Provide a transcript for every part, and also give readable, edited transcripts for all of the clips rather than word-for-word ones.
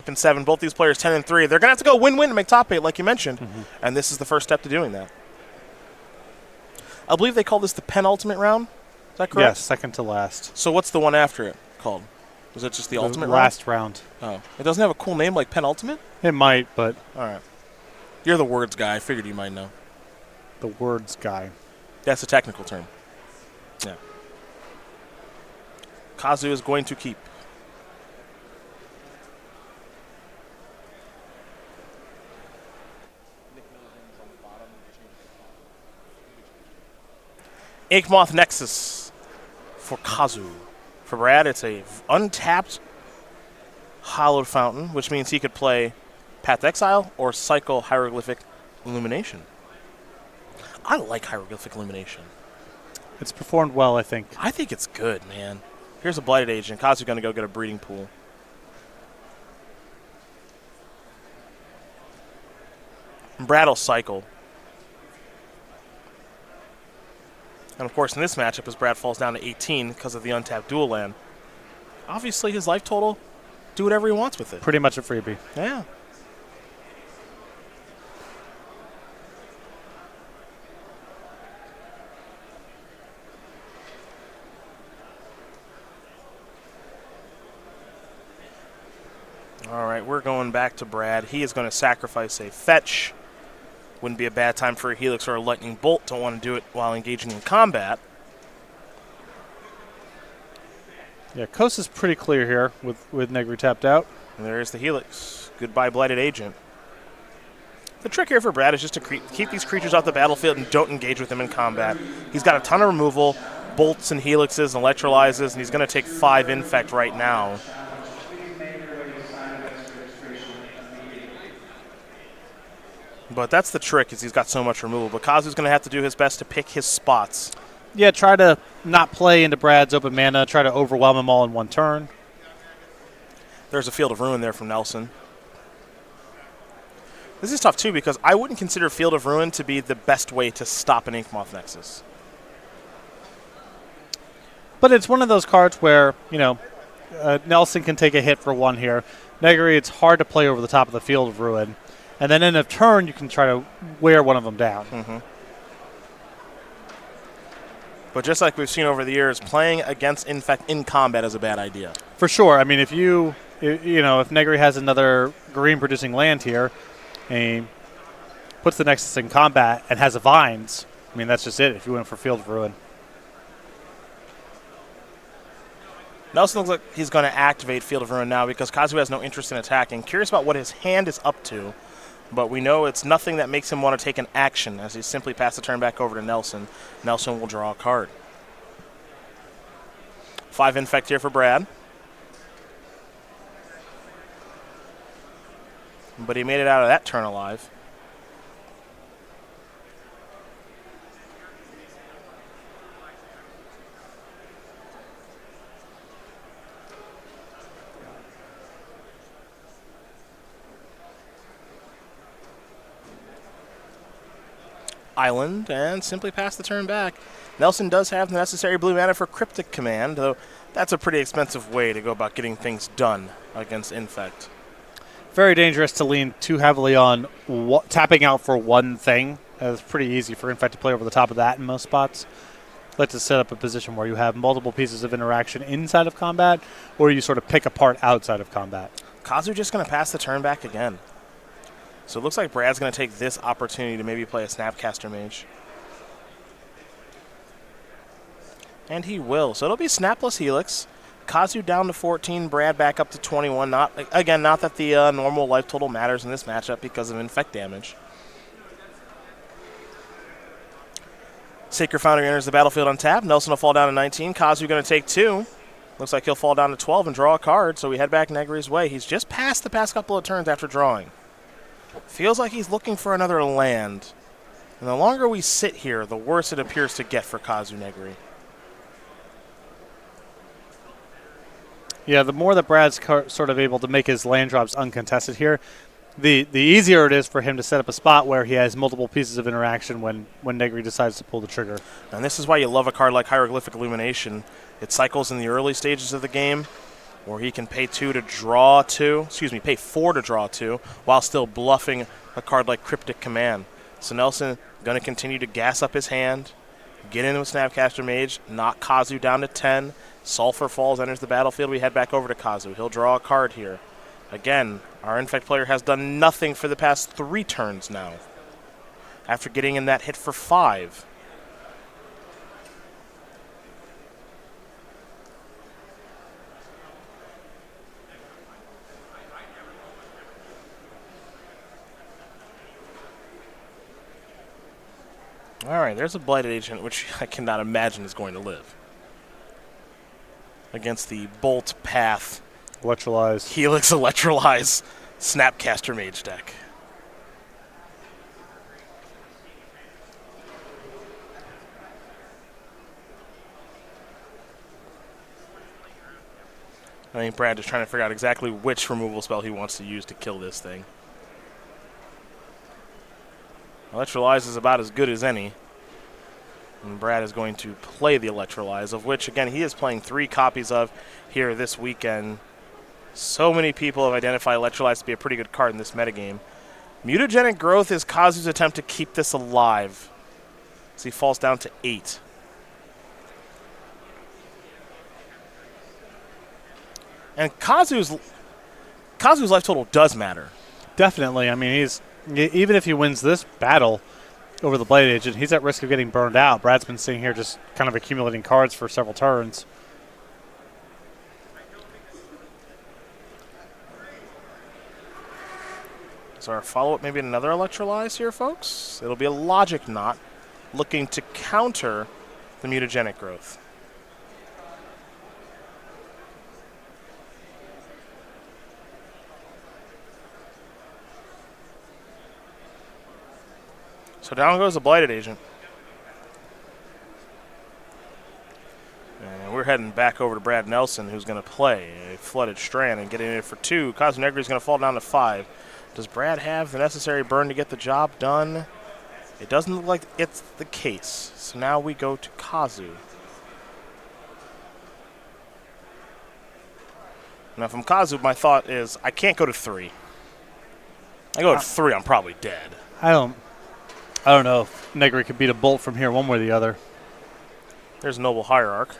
and 7. Both these players 10 and 3. They're going to have to go win-win to make top 8, like you mentioned. And this is the first step to doing that. I believe they call this the penultimate round. Is that correct? Yes, second to last. So what's the one after it called? Was it just the ultimate last round? Oh. It doesn't have a cool name like penultimate? It might, but... All right. You're the words guy. I figured you might know. The words guy. That's a technical term. Yeah. Kazu is going to keep. Inkmoth Nexus for Kazu. For Brad, it's a untapped Hallowed Fountain, which means he could play Path to Exile or cycle Hieroglyphic Illumination. I like Hieroglyphic Illumination. It's performed well, I think. I think it's good, man. Here's a Blighted Agent. Kazu's going to go get a breeding pool. And Brad will cycle. And, of course, in this matchup, as Brad falls down to 18 because of the untapped dual land, obviously his life total, do whatever he wants with it. Pretty much a freebie. Yeah. All right, we're going back to Brad. He is going to sacrifice a fetch. Wouldn't be a bad time for a Helix or a Lightning Bolt. Don't want to do it while engaging in combat. Yeah, coast is pretty clear here with Negri tapped out. And there's the Helix. Goodbye, Blighted Agent. The trick here for Brad is just to keep these creatures off the battlefield and don't engage with them in combat. He's got a ton of removal, bolts and helixes and electrolyzes, and he's going to take 5 Infect right now. But that's the trick, is he's got so much removal. But Kazu's going to have to do his best to pick his spots. Yeah, try to not play into Brad's open mana. Try to overwhelm them all in one turn. There's a Field of Ruin there from Nelson. This is tough, too, because I wouldn't consider Field of Ruin to be the best way to stop an Inkmoth Nexus. But it's one of those cards where, Nelson can take a hit for 1 here. Negri, it's hard to play over the top of the Field of Ruin. And then end of turn, you can try to wear one of them down. But just like we've seen over the years, playing against Infect in combat is a bad idea. For sure. I mean, if Negri has another green-producing land here, and he puts the Nexus in combat and has a Vines, I mean, that's just it if you went for Field of Ruin. Nelson looks like he's going to activate Field of Ruin now because Kazu has no interest in attacking. Curious about what his hand is up to. But we know it's nothing that makes him want to take an action, as he simply passed the turn back over to Nelson. Nelson will draw a card. 5 Infect here for Brad. But he made it out of that turn alive. Island and simply pass the turn back. Nelson does have the necessary blue mana for Cryptic Command, though that's a pretty expensive way to go about getting things done against Infect. Very dangerous to lean too heavily on tapping out for one thing. It's pretty easy for Infect to play over the top of that in most spots. Like to set up a position where you have multiple pieces of interaction inside of combat, or you sort of pick apart outside of combat. Kazu just going to pass the turn back again. So it looks like Brad's going to take this opportunity to maybe play a Snapcaster Mage. And he will. So it'll be Snapless Helix. Kazu down to 14, Brad back up to 21. Not that the normal life total matters in this matchup because of Infect damage. Sacred Foundry enters the battlefield untapped. Nelson will fall down to 19. Kazu going to take 2. Looks like he'll fall down to 12 and draw a card, so we head back Negri's way. He's just passed the past couple of turns after drawing. Feels like he's looking for another land. And the longer we sit here, the worse it appears to get for Kazu Negri. Yeah, the more that Brad's sort of able to make his land drops uncontested here, the easier it is for him to set up a spot where he has multiple pieces of interaction when Negri decides to pull the trigger. And this is why you love a card like Hieroglyphic Illumination. It cycles in the early stages of the game, or he can pay 2 to draw 2. Excuse me, pay 4 to draw 2, while still bluffing a card like Cryptic Command. So Nelson going to continue to gas up his hand, get into a Snapcaster Mage, knock Kazu down to 10. Sulfur Falls enters the battlefield. We head back over to Kazu. He'll draw a card here. Again, our Infect player has done nothing for the past 3 turns now, after getting in that hit for 5. All right, there's a Blighted Agent, which I cannot imagine is going to live against the Bolt Path Electrolyze. Helix Electrolyze Snapcaster Mage deck. I think Brad is trying to figure out exactly which removal spell he wants to use to kill this thing. Electrolyze is about as good as any. And Brad is going to play the Electrolyze, of which, again, he is playing 3 copies of here this weekend. So many people have identified Electrolyze to be a pretty good card in this metagame. Mutagenic Growth is Kazu's attempt to keep this alive, as he falls down to 8. And Kazu's life total does matter. Definitely. I mean, even if he wins this battle over the Blade Agent, he's at risk of getting burned out. Brad's been sitting here just kind of accumulating cards for several turns. So our follow-up, maybe another Electrolyze here, folks. It'll be a Logic Knot looking to counter the Mutagenic Growth. So down goes the Blighted Agent. And we're heading back over to Brad Nelson, who's going to play a Flooded Strand and get in it for 2. Kazu Negri is going to fall down to 5. Does Brad have the necessary burn to get the job done? It doesn't look like it's the case. So now we go to Kazu. Now from Kazu, my thought is I can't go to 3. I go to 3, I'm probably dead. I don't know if Negri could beat a Bolt from here one way or the other. There's Noble Hierarch.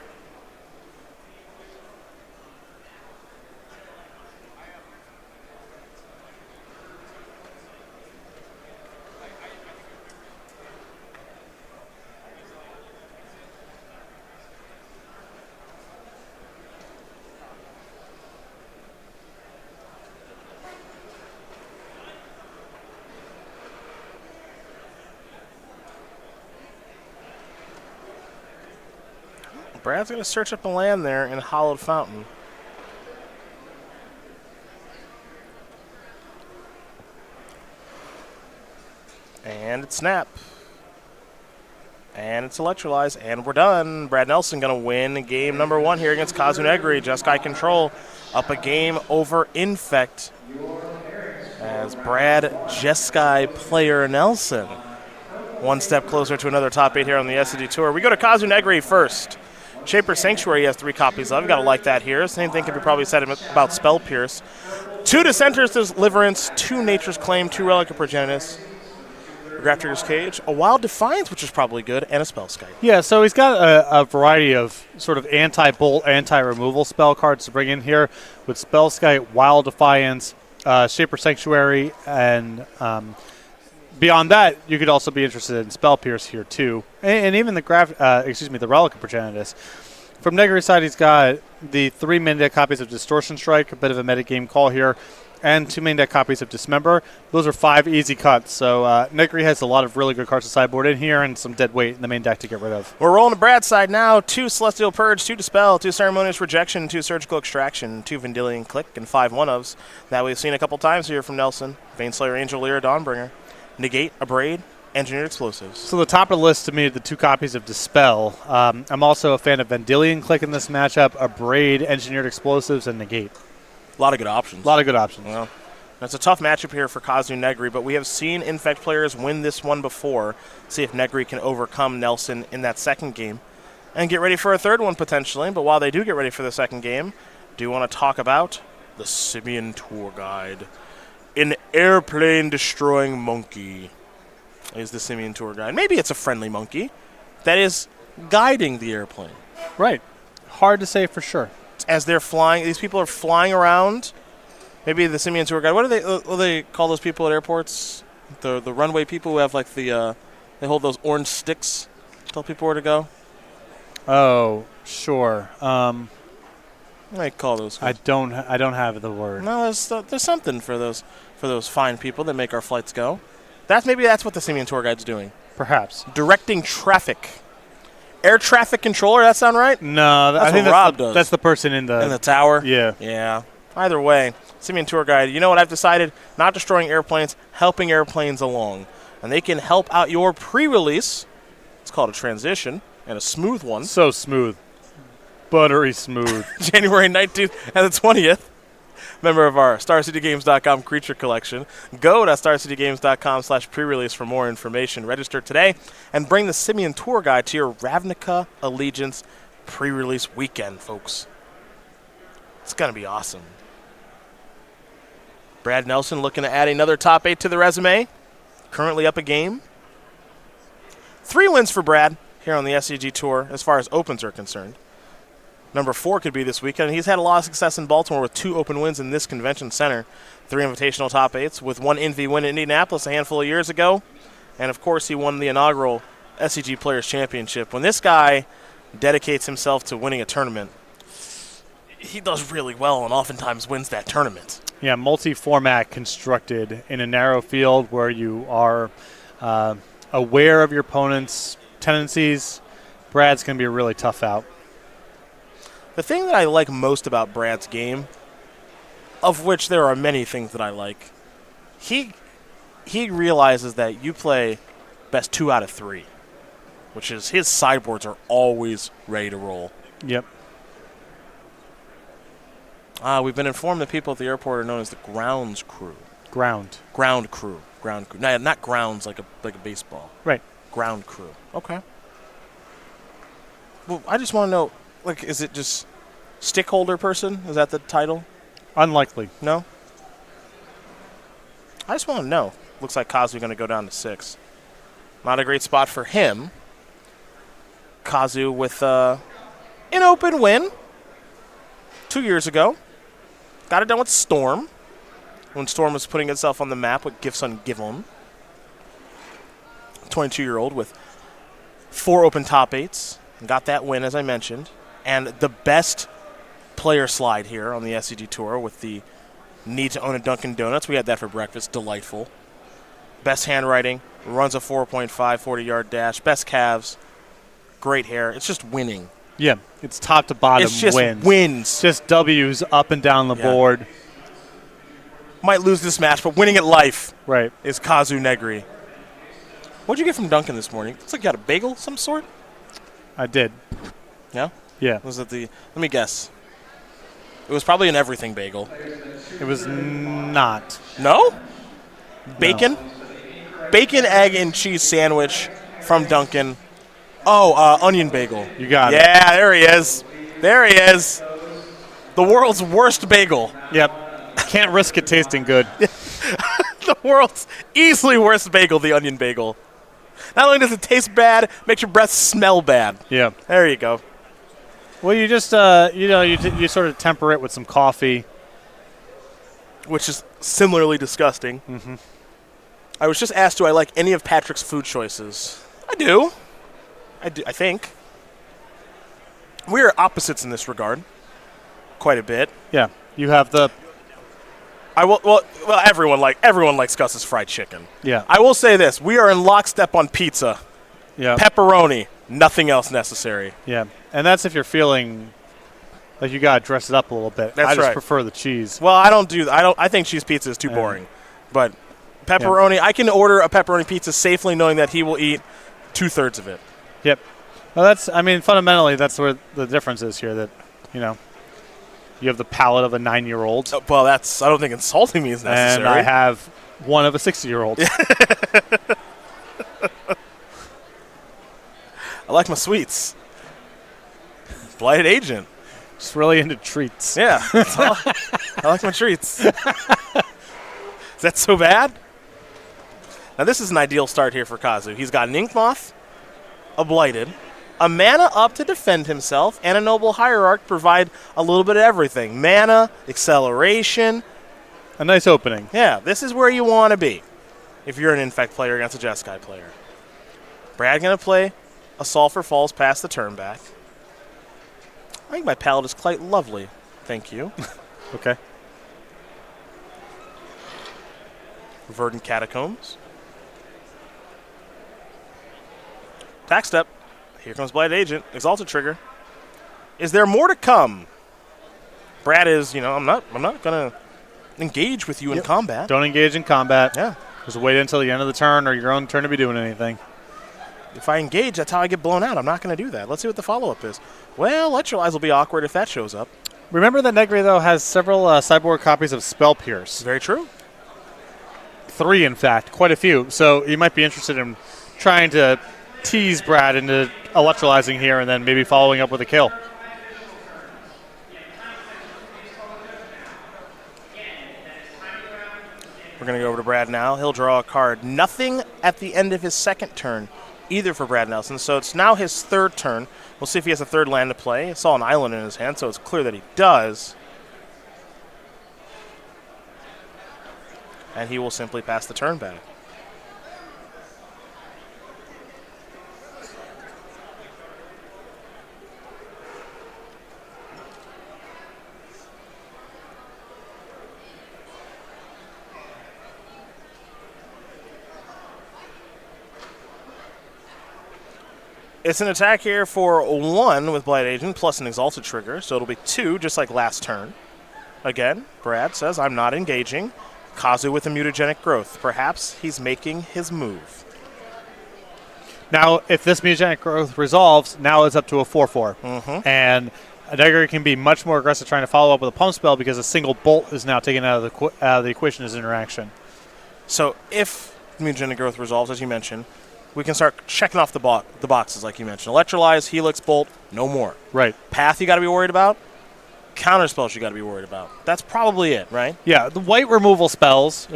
Brad's going to search up a land there in Hollowed Fountain. And it's Snap. And it's Electrolyze. And we're done. Brad Nelson going to win game number 1 here against Kazu Negri. Jeskai Control up a game over Infect. As Brad Jeskai player Nelson, one step closer to another top 8 here on the SCG Tour. We go to Kazu Negri first. Shaper Sanctuary he has 3 copies of. Got to like that here. Same thing could be probably said about Spell Pierce. 2 Dissenter's Deliverance, 2 Nature's Claim, 2 Relic of Progenitus, a Grafdigger's Cage, a Wild Defiance, which is probably good, and a Spellskite. Yeah, so he's got a variety of sort of anti-bolt, anti-removal spell cards to bring in here with Spellskite, Wild Defiance, Shaper Sanctuary, and beyond that, you could also be interested in Spell Pierce here too, and even the Relic of Progenitus. From Negri's side, he's got the 3 main deck copies of Distortion Strike, a bit of a metagame call here, and 2 main deck copies of Dismember. Those are 5 easy cuts, so Negri has a lot of really good cards to sideboard in here and some dead weight in the main deck to get rid of. We're rolling to Brad's side now. 2 Celestial Purge, 2 Dispel, 2 Ceremonious Rejection, 2 Surgical Extraction, 2 Vendilion Click, and 5 one-ofs. That we've seen a couple times here from Nelson. Baneslayer, Angel Lyra, Dawnbringer. Negate, Abrade, Engineered Explosives. So the top of the list to me are the 2 copies of Dispel. I'm also a fan of Vendilion Click in this matchup, Abrade, Engineered Explosives, and Negate. A lot of good options. A lot of good options. Well, it's a tough matchup here for Kazu Negri, but we have seen Infect players win this one before. See if Negri can overcome Nelson in that second game and get ready for a third one potentially. But while they do get ready for the second game, do you want to talk about the Simian Tour Guide? An airplane-destroying monkey is the Simian Tour Guide. Maybe it's a friendly monkey that is guiding the airplane. Right. Hard to say for sure. As they're flying, these people are flying around. Maybe the Simian Tour Guide. What do they call those people at airports? The runway people who have like the they hold those orange sticks to tell people where to go. Oh, sure. I call those. I don't have the word. No, there's something for those fine people that make our flights go. Maybe that's what the Simian Tour Guide's doing. Perhaps Directing traffic. Air traffic controller. That sound right? No, That's I think what Rob does. That's the person in the tower. Yeah. Yeah. Either way, Simian Tour Guide. You know what I've decided? Not destroying airplanes, helping airplanes along, and they can help out your pre-release. It's called a transition and a smooth one. So smooth, buttery smooth. January 19th and the 20th. Member of our StarCityGames.com creature collection. Go to StarCityGames.com/pre-release for more information. Register today and bring the Simian Tour Guide to your Ravnica Allegiance pre-release weekend, folks. It's going to be awesome. Brad Nelson looking to add another top 8 to the resume. Currently up a game. 3 wins for Brad here on the SCG Tour as far as opens are concerned. Number 4 could be this weekend. He's had a lot of success in Baltimore with 2 open wins in this convention center. 3 invitational top 8s with 1 Envy win in Indianapolis a handful of years ago. And, of course, he won the inaugural SCG Players Championship. When this guy dedicates himself to winning a tournament, he does really well and oftentimes wins that tournament. Yeah, multi-format constructed in a narrow field where you are aware of your opponent's tendencies. Brad's going to be a really tough out. The thing that I like most about Brad's game, of which there are many things that I like, he realizes that you play best 2 out of 3, which is his sideboards are always ready to roll. Yep. We've been informed that people at the airport are known as the grounds crew. Ground crew. No, not grounds like a baseball. Right. Ground crew. Okay. Well, I just want to know, like, is it just stick holder person? Is that the title? Unlikely. No? I just want to know. Looks like Kazu going to go down to 6. Not a great spot for him. Kazu with an open win 2 years ago. Got it done with Storm when Storm was putting itself on the map with Gifts Ungiven. 22-year-old with 4 open top 8s. Got that win, as I mentioned. And the best player slide here on the SCG Tour with the need to own a Dunkin' Donuts. We had that for breakfast. Delightful. Best handwriting. Runs a 4.5 40-yard dash. Best calves. Great hair. It's just winning. Yeah, it's top to bottom It's just wins. Just W's up and down the board. Might lose this match, but winning at life Right. is Kazu Negri. What'd you get from Dunkin' this morning? Looks like you got a bagel of some sort. I did. Yeah? Yeah. Was it let me guess. It was probably an everything bagel. It was not. No? Bacon? Bacon, egg, and cheese sandwich from Dunkin'. Oh, onion bagel. You got it. Yeah, there he is. There he is. The world's worst bagel. Yep. Can't risk it tasting good. The world's easily worst bagel, the onion bagel. Not only does it taste bad, makes your breath smell bad. Yeah. There you go. Well, you just, you sort of temper it with some coffee. Which is similarly disgusting. Mm-hmm. I was just asked, do I like any of Patrick's food choices? I do. I think. We are opposites in this regard. Quite a bit. Yeah. You have the... Well, everyone likes Gus's fried chicken. Yeah. I will say this. We are in lockstep on pizza. Yeah. Pepperoni. Nothing else necessary. Yeah. And that's if you're feeling like you got to dress it up a little bit. That's I just right. prefer the cheese. Well, I think cheese pizza is too boring. But pepperoni, I can order a pepperoni pizza safely knowing that he will eat 2/3 of it. Yep. Well, fundamentally, that's where the difference is here, that, you have the palate of a 9-year-old. Well, I don't think insulting me is necessary. And I have one of a 60-year-old. I like my sweets. Blighted Agent. Just really into treats. Yeah. I like my treats. Is that so bad? Now, this is an ideal start here for Kazu. He's got an Inkmoth, a Blighted, a mana up to defend himself, and a Noble Hierarch provide a little bit of everything. Mana, acceleration. A nice opening. Yeah, this is where you want to be if you're an Infect player against a Jeskai player. Brad going to play a Sulfur Falls past the turn back. I think my palette is quite lovely. Thank you. Okay. Verdant Catacombs. Attack step. Here comes Blight Agent. Exalted Trigger. Is there more to come? Brad is, I'm not going to engage with you in combat. Don't engage in combat. Yeah. Just wait until the end of the turn or your own turn to be doing anything. If I engage, that's how I get blown out. I'm not going to do that. Let's see what the follow-up is. Well, Electrolyze will be awkward if that shows up. Remember that Negri, though, has several sideboard copies of Spell Pierce. Very true. 3, in fact. Quite a few. So you might be interested in trying to tease Brad into electrolyzing here and then maybe following up with a kill. We're going to go over to Brad now. He'll draw a card. Nothing at the end of his second turn either for Brad Nelson. So it's now his third turn. We'll see if he has a third land to play. I saw an island in his hand, so it's clear that he does. And he will simply pass the turn back. It's an attack here for 1 with Blight Agent plus an Exalted Trigger, so it'll be 2, just like last turn. Again, Brad says, I'm not engaging. Kazu with a Mutagenic Growth. Perhaps he's making his move. Now, if this Mutagenic Growth resolves, now it's up to a 4-4. And Negri can be much more aggressive trying to follow up with a Pump Spell because a single Bolt is now taken out of the equation as interaction. So if Mutagenic Growth resolves, as you mentioned, we can start checking off the boxes, like you mentioned. Electrolyze, Helix, Bolt, no more. Right. Path you got to be worried about. Counterspells you got to be worried about. That's probably it, right? Yeah, the white removal spells,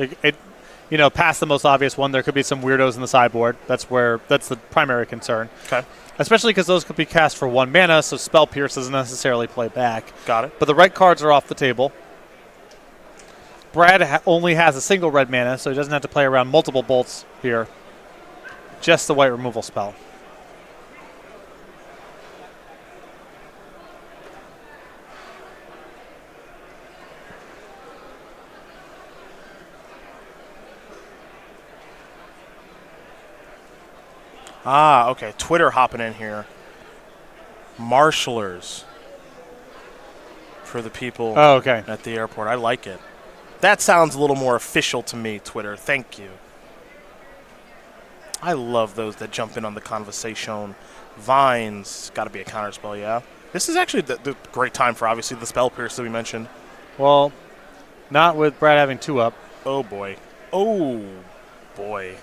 past the most obvious one, there could be some weirdos in the sideboard. That's the primary concern. Okay. Especially because those could be cast for 1 mana, so Spell Pierce doesn't necessarily play back. Got it. But the red cards are off the table. Brad only has a single red mana, so he doesn't have to play around multiple bolts here. Just the white removal spell. Ah, okay. Twitter hopping in here. Marshalers for the people at the airport. I like it. That sounds a little more official to me, Twitter. Thank you. I love those that jump in on the conversation. Vines, got to be a counterspell, yeah. This is actually the great time for, obviously, the Spell Pierce that we mentioned. Well, not with Brad having 2 up. Oh, boy. Oh, boy.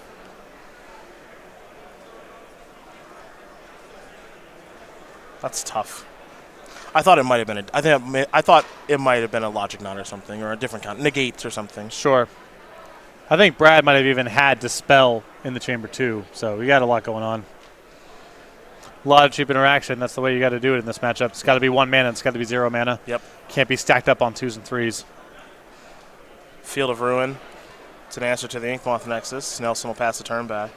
That's tough. I thought it might have been I thought it might have been a Logic Knot or something, or a different kind, Negates or something. Sure. I think Brad might have even had Dispel in the chamber too, so we got a lot going on. A lot of cheap interaction. That's the way you got to do it in this matchup. It's got to be 1 mana. It's got to be 0 mana. Yep. Can't be stacked up on 2s and 3s. Field of Ruin. It's an answer to the Inkmoth Nexus. Nelson will pass the turn back.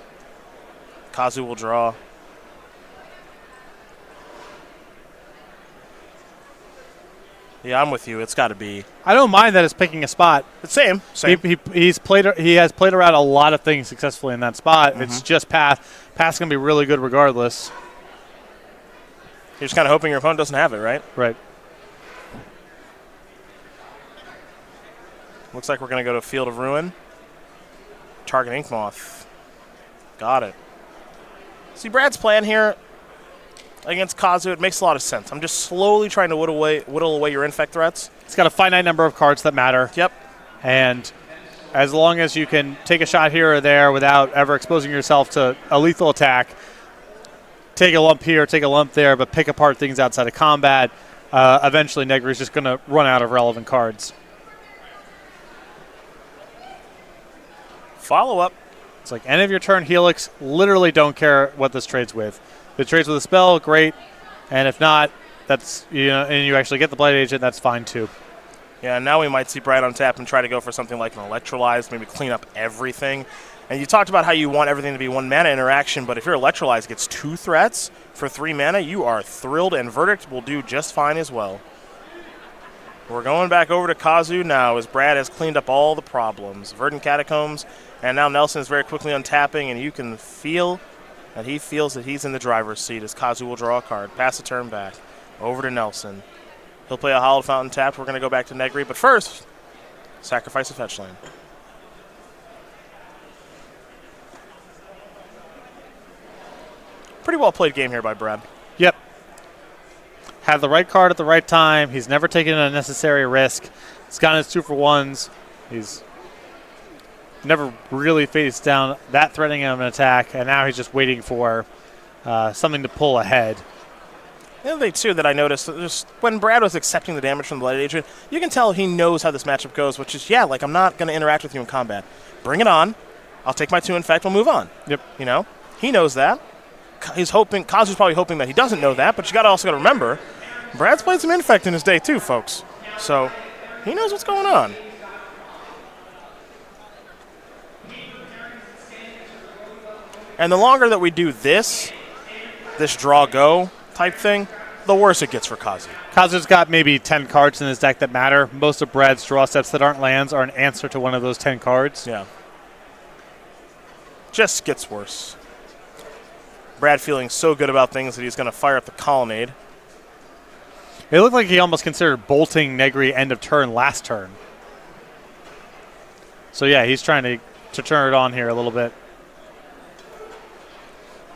Kazu will draw. Yeah, I'm with you. It's got to be. I don't mind that it's picking a spot. Same. He has played around a lot of things successfully in that spot. It's just Path. Path's going to be really good regardless. You're just kind of hoping your opponent doesn't have it, right? Right. Looks like we're going to go to Field of Ruin. Target Inkmoth. Got it. See, Brad's plan here against Kazu, it makes a lot of sense. I'm just slowly trying to whittle away your Infect threats. It's got a finite number of cards that matter. Yep. And as long as you can take a shot here or there without ever exposing yourself to a lethal attack, take a lump here, take a lump there, but pick apart things outside of combat, eventually Negri's just going to run out of relevant cards. Follow up. It's like end of your turn Helix. Literally don't care what this trades with. If it trades with a spell, great. And if not, that's and you actually get the Blight Agent, that's fine too. Yeah, now we might see Brad on tap and try to go for something like an Electrolyze, maybe clean up everything. And you talked about how you want everything to be 1 mana interaction, but if your Electrolyze gets 2 threats for 3 mana, you are thrilled, and Verdict will do just fine as well. We're going back over to Kazu now as Brad has cleaned up all the problems. Verdant Catacombs, and now Nelson is very quickly untapping, and you can feel that he feels that he's in the driver's seat as Kazu will draw a card. Pass the turn back. Over to Nelson. He'll play a Hallowed Fountain tapped. We're going to go back to Negri, but first, sacrifice a fetch land. Pretty well played game here by Brad. Yep. Had the right card at the right time. He's never taken an unnecessary risk. He's gotten his 2-for-1s. He's never really faced down that threatening of an attack, and now he's just waiting for something to pull ahead. The other thing, too, that I noticed, just when Brad was accepting the damage from the Blight Agent, you can tell he knows how this matchup goes, which is, yeah, like, I'm not going to interact with you in combat. Bring it on. I'll take my 2 Infect. We'll move on. Yep. He knows that. He's hoping, Kazu's probably hoping that he doesn't know that, but you also got to remember, Brad's played some Infect in his day, too, folks. So he knows what's going on. And the longer that we do this draw-go type thing, the worse it gets for Kazu. Kazu's got maybe 10 cards in his deck that matter. Most of Brad's draw steps that aren't lands are an answer to one of those 10 cards. Yeah. Just gets worse. Brad feeling so good about things that he's going to fire up the Colonnade. It looked like he almost considered bolting Negri end of turn last turn. So yeah, he's trying to turn it on here a little bit.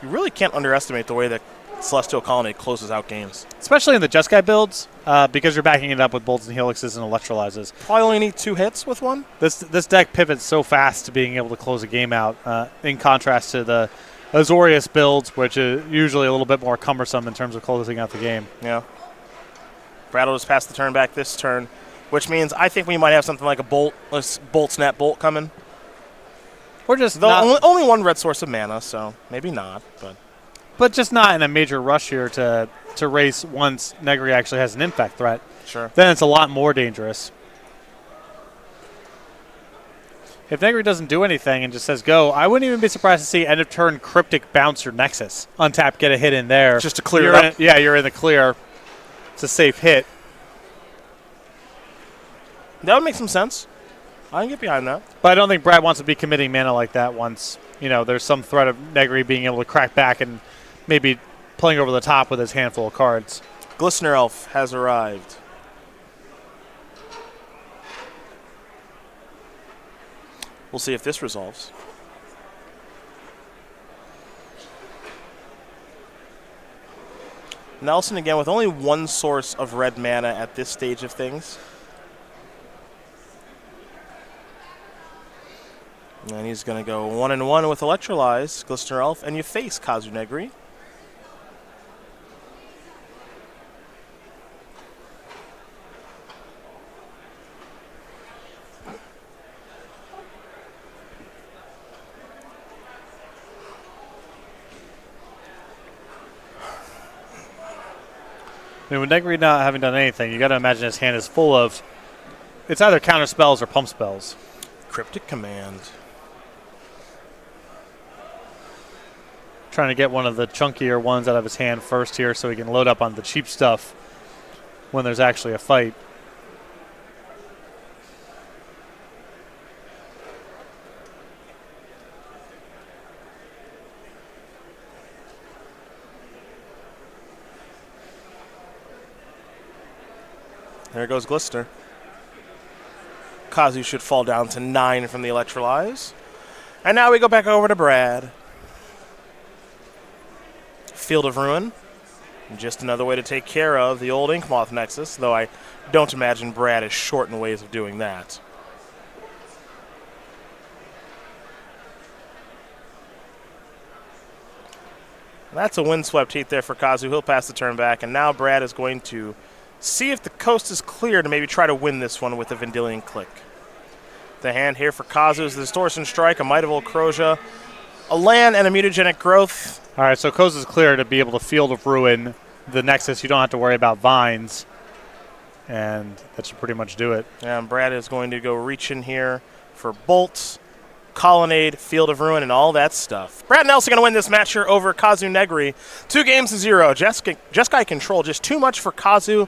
You really can't underestimate the way that Celestial Colonnade closes out games. Especially in the Just Guy builds, because you're backing it up with bolts and helixes and electrolyzes. Probably only need 2 hits with one. This deck pivots so fast to being able to close a game out, in contrast to the Azorius builds, which is usually a little bit more cumbersome in terms of closing out the game. Yeah. Brad will just pass the turn back this turn, which means I think we might have something like a bolt snap bolt coming. Or just only 1 red source of mana, so maybe not, but just not in a major rush here to race once Negri actually has an Infect threat. Sure. Then it's a lot more dangerous. If Negri doesn't do anything and just says go, I wouldn't even be surprised to see end of turn Cryptic bounce your Nexus. Untap, get a hit in there. Just to clear it up. You're in the clear. It's a safe hit. That would make some sense. I can get behind that. But I don't think Brad wants to be committing mana like that once, there's some threat of Negri being able to crack back and maybe playing over the top with his handful of cards. Glistener Elf has arrived. We'll see if this resolves. Nelson again with only 1 source of red mana at this stage of things. And he's going to go 1-1 with Electrolyze, Glistener Elf, and you face Kazu Negri. I mean, with Negri not having done anything, you got to imagine his hand is full of, it's either counter spells or pump spells. Cryptic Command. Trying to get one of the chunkier ones out of his hand first here so he can load up on the cheap stuff when there's actually a fight. There goes Glistener. Kazu should fall down to 9 from the Electrolyze. And now we go back over to Brad. Field of Ruin. Just another way to take care of the old Inkmoth Nexus, though I don't imagine Brad is short in ways of doing that. That's a windswept heat there for Kazu. He'll pass the turn back, and now Brad is going to see if the coast is clear to maybe try to win this one with a Vendilion Click. The hand here for Kazu is the Distortion Strike, a Might of Old Croja, a land, and a Mutagenic Growth. All right, so Coast is clear to be able to Field of Ruin the Nexus. You don't have to worry about Vines, and that should pretty much do it. And Brad is going to go reach in here for Bolt, Colonnade, Field of Ruin, and all that stuff. Brad Nelson going to win this match here over Kazu Negri. 2-0. Jeskai control, just too much for Kazu.